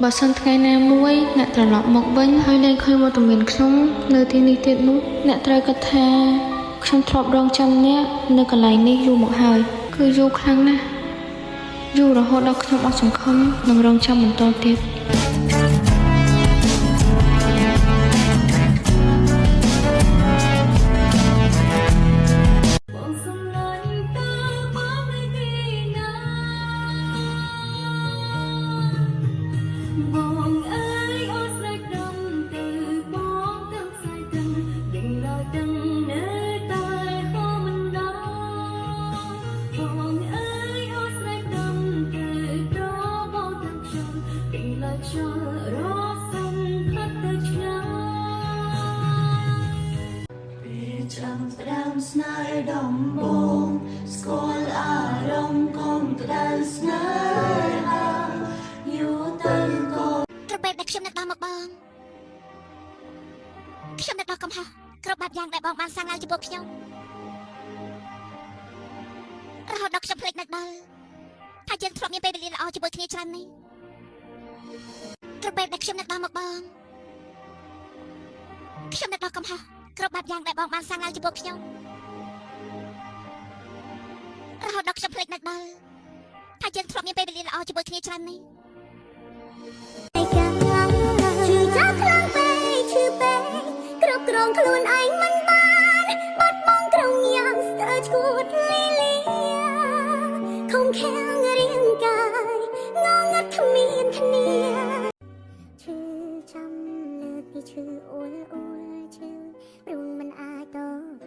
បើសិនថ្ងៃណាមួយអ្នកត្រឡប់មកវិញហើយលែងឃើញវត្តមានខ្ញុំនៅទីនេះទៀតនោះអ្នកត្រូវគិតថាខ្ញុំធ្លាប់រងចាំអ្នកនៅកន្លែងនេះយូរមកហើយគឺយូរខ្លាំងណាស់យូររហូតដល់ខ្ញុំអត់សង្ឃឹមនឹងរងចាំបន្តទៀតចាំផ្ដើមស្នេហ៍ដំបូងស្គាល់អារម្មណ៍កុំក្តៅស្នេហាយូរទៅក៏គ្រប់បែបដែលខ្ញុំនឹកដល់មកបងខ្ញុំនឹកដល់កំហុសគ្រប់បែបយ៉ាងដែលបងបានសាងឡើងចំពោះខ្ញុំរហូតដល់ខ្ញុំភ្លេចនឹកដល់ថាយើងធ្លាប់មានពេលវេលាល្អជាមួយគ្នាច្រើននេះគ្រប់បែបដែលខ្ញុំនឹកដល់មកបងខ្ញុំនឹកដល់កំហុសគ្រប់បែបយ៉ាងដែលបងបានសាងឡើងចំពោះខ្ញុំរហូតដល់ខ្ញុំភ្លេចនឹកដល់ថាយើងធ្លាប់មានពេលវេលាល្អជាមួយគ្នាច្រើននេះឈឺចាប់ខ្លាំងពេកឈឺពេកគ្រប់គ្រងខ្លួនឯងមិនបានបាត់បង់ក្រុងយ៉ាងស្ទើរឈួតលីលាខំខាំងរាងកាយងងឹតគ្មានគ្នាឈឺចាំលើកពីឈឺអូលអូលឈឺព្រោះមិនអាចទ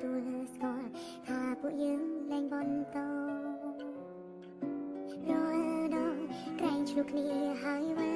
ទួលស្គាល់ថាពួកយើងលែងបន្តរាល់ដងក្រែងឆ្លុះគ្នាហើយ